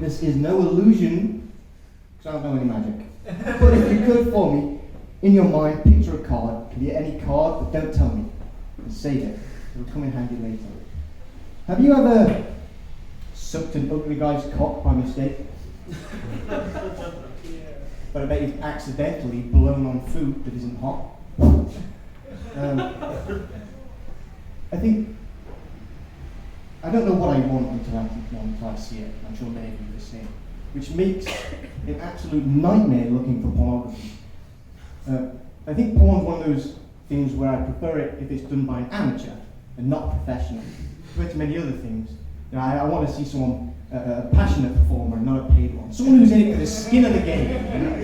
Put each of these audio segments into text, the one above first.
this is no illusion, because I don't know any magic. But if you could for me, in your mind, picture a card. It can be any card, but don't tell me. And save it. It'll come in handy later. Have you ever sucked an ugly guy's cock by mistake? But I bet you've accidentally blown on food that isn't hot. I don't know what I want until I see it. I'm sure many of you are the same. Which makes an absolute nightmare looking for pornography. I think porn's one of those things where I prefer it if it's done by an amateur and not professional. Compared to many other things. You know, I want to see someone, a passionate performer, not a paid one. Someone who's in it for the skin of the game. You know?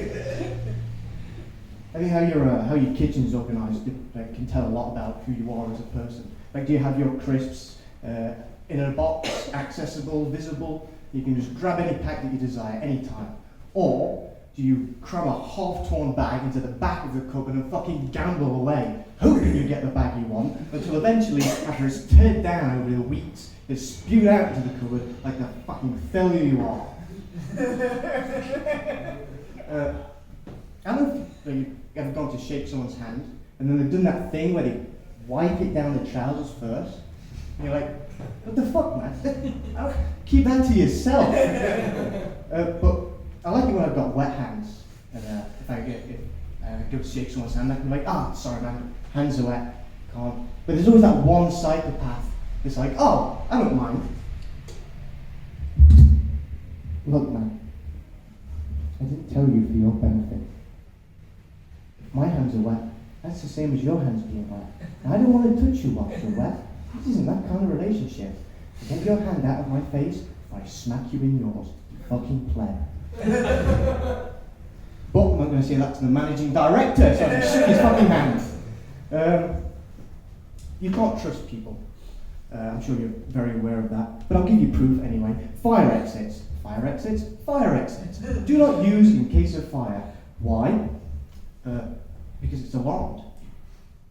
I think how your kitchen's organised can tell a lot about who you are as a person. Like, do you have your crisps in a box, accessible, visible? You can just grab any pack that you desire anytime. Or do you cram a half-torn bag into the back of the cupboard and fucking gamble away, hoping you get the bag you want, until eventually, after it's teared down over the weeks, it's spewed out into the cupboard like the fucking failure you are. I don't know if you've ever gone to shake someone's hand, and then they've done that thing where they wipe it down the trousers first, and you're like, what the fuck, man? Keep that to yourself. But I like it when I've got wet hands, and if I go to shake someone's hand, I can be like, sorry man, hands are wet, can't. But there's always that one psychopath that's like, I don't mind. Look man, I didn't tell you for your benefit. If my hands are wet, that's the same as your hands being wet. And I don't want to touch you whilst you're wet. This isn't that kind of relationship. So get your hand out of my face, or I smack you in yours, you fucking pleb. But I'm not going to say that to the managing director, so I can shake his fucking hand. You can't trust people. I'm sure you're very aware of that, but I'll give you proof anyway. Fire exits. Fire exits. Fire exits. Do not use in case of fire. Why? Because it's alarmed.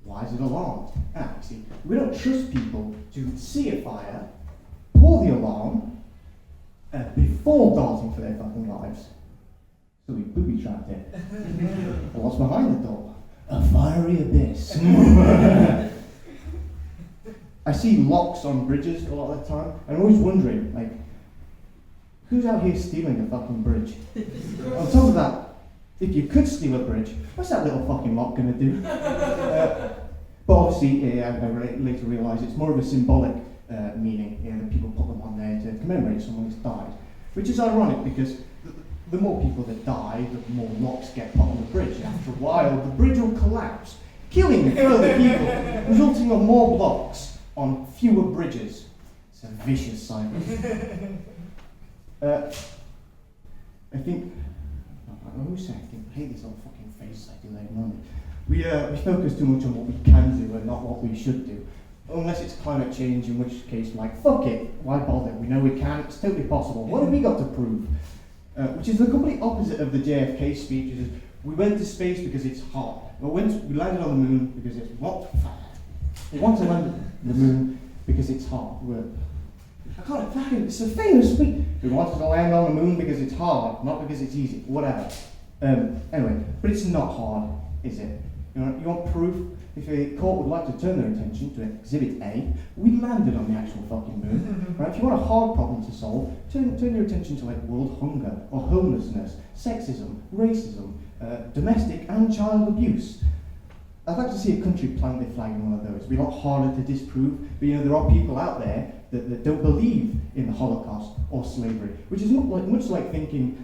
Why is it alarmed? You see, we don't trust people to see a fire, pull the alarm, before darting for their fucking lives. So we booby-trapped it. What's behind the door? A fiery abyss. I see locks on bridges a lot of the time, and I'm always wondering, like, who's out here stealing a fucking bridge? On top of that, if you could steal a bridge, what's that little fucking lock gonna do? But obviously, I later realised it's more of a symbolic meaning. That people put them on there to commemorate someone who's died, which is ironic because the more people that die, the more locks get put on the bridge. After a while, the bridge will collapse, killing further people, resulting in more blocks on fewer bridges. It's a vicious cycle. I think. I always say I hate this old fucking face I do later on. We focus too much on what we can do and not what we should do. Unless it's climate change, in which case, like, fuck it, why bother? We know we can, it's totally possible. What have we got to prove? Which is the complete opposite of the JFK speech, which is, we went to space because it's hot. We landed on the moon because it's what? We want to land on the moon because it's hot. It's a famous speech. We wanted to land on the moon because it's hard, not because it's easy, whatever. Anyway, but it's not hard, is it? You want proof? If a court would like to turn their attention to Exhibit A, we landed on the actual fucking moon. Right? If you want a hard problem to solve, turn your attention to like world hunger, or homelessness, sexism, racism, domestic and child abuse. I'd like to see a country plant their flag in one of those. It'd be a lot harder to disprove, but there are people out there that don't believe in the Holocaust or slavery, which is much like thinking,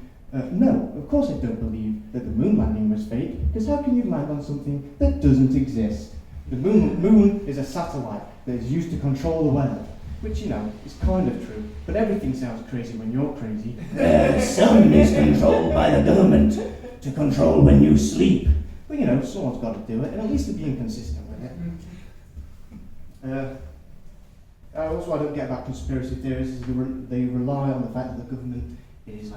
no, of course I don't believe that the moon landing was fake, because how can you land on something that doesn't exist? The moon is a satellite that is used to control the weather, which, is kind of true, but everything sounds crazy when you're crazy. The sun is controlled by the government to control when you sleep. But, someone's got to do it, and at least they're being consistent with it. Also, I don't get about conspiracy theories is they rely on the fact that the government is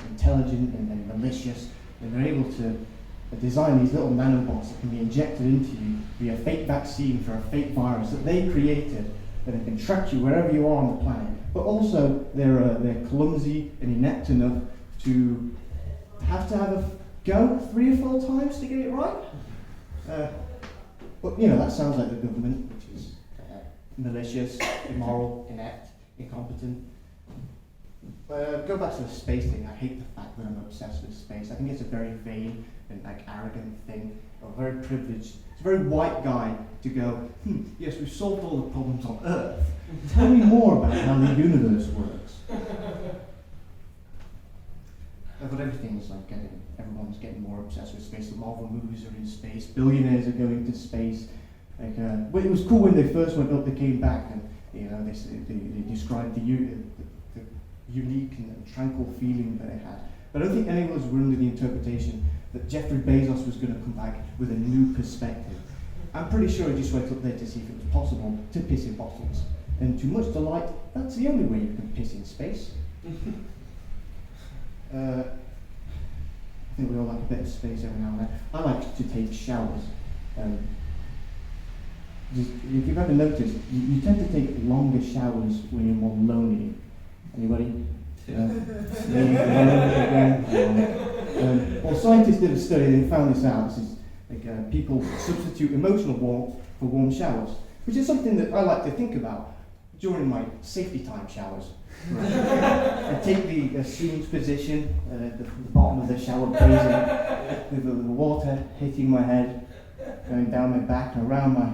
intelligent and malicious, and they're able to design these little nanobots that can be injected into you via a fake vaccine for a fake virus that they created, they can track you wherever you are on the planet. But also, they're clumsy and inept enough to have a go 3 or 4 times to get it right. But that sounds like the government, which is malicious, immoral, inept, incompetent. Go back to the space thing. I hate the fact that I'm obsessed with space. I think it's a very vain and arrogant thing, or very privileged. It's a very white guy to go, yes, we've solved all the problems on Earth. Tell me more about how the universe works. But everything's everyone's getting more obsessed with space. The Marvel movies are in space. Billionaires are going to space. Well, it was cool when they first went up. They came back, and they described the unique and tranquil feeling that it had. But I don't think any of us were under the interpretation that Jeffrey Bezos was going to come back with a new perspective. I'm pretty sure he just went up there to see if it was possible to piss in bottles. And to much delight, that's the only way you can piss in space. I think we all like a bit of space every now and then. I like to take showers. If you've ever noticed, you tend to take longer showers when you're more lonely. Anybody? Well, scientists did a study and they found this out. This is people substitute emotional warmth for warm showers, which is something that I like to think about during my safety time showers. I take the assumed position at the bottom of the shower, basin, with the water hitting my head, going down my back and around my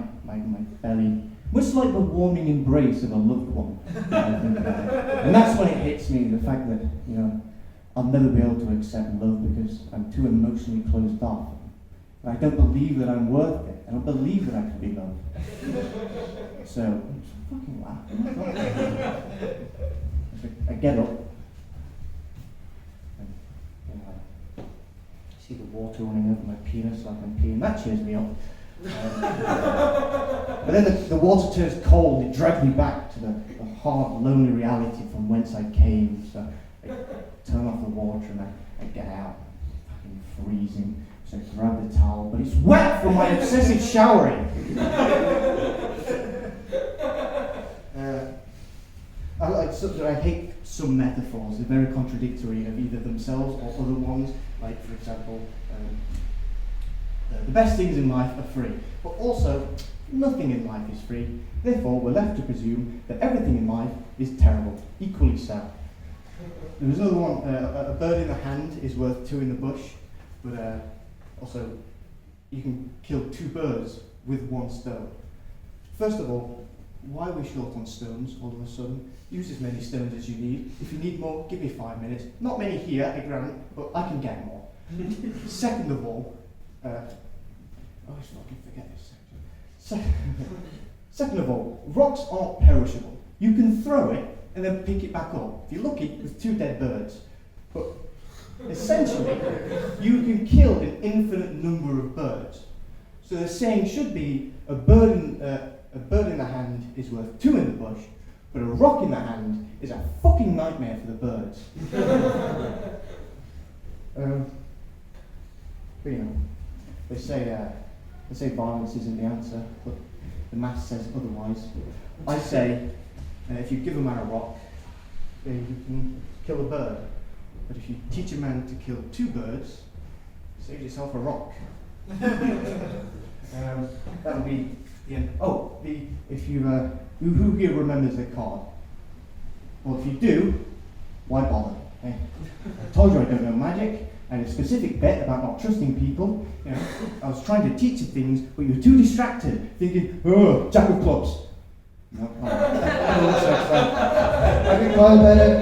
belly, much like the warming embrace of a loved one. And that's when it hits me, the fact that I'll never be able to accept love because I'm too emotionally closed off. I don't believe that I'm worth it. I don't believe that I can be loved. So, fucking laugh. I get up, and I see the water running over my penis like I'm peeing. That cheers me up. But then the water turns cold. It drags me back to the hard, lonely reality from whence I came. So I turn off the water and I get out. I'm fucking freezing. So I grab the towel, but it's wet from my obsessive showering. I hate some metaphors. They're very contradictory of either themselves or other ones. Like, for example, the best things in life are free, but also nothing in life is free. Therefore, we're left to presume that everything in life is terrible, equally so. There was another one, a bird in the hand is worth 2 in the bush, but also you can kill 2 birds with 1 stone. First of all, why are we short on stones all of a sudden? Use as many stones as you need. If you need more, give me 5 minutes. Not many here, I grant, but I can get more. Second of all, forget this section. Second of all, rocks aren't perishable. You can throw it and then pick it back up. If you're lucky, with 2 dead birds. But essentially, you can kill an infinite number of birds. So the saying should be, a bird in the hand is worth 2 in the bush, but a rock in the hand is a fucking nightmare for the birds. But they say violence isn't the answer, but the math says otherwise. I say, if you give a man a rock, then you can kill a bird. But if you teach a man to kill 2 birds, save yourself a rock. That would be the end. Oh, who here remembers the card? Well, if you do, why bother? I told you I don't know magic. I had a specific bit about not trusting people. I was trying to teach you things, but you were too distracted, thinking, oh, Jack of clubs. No, I think Kyle better.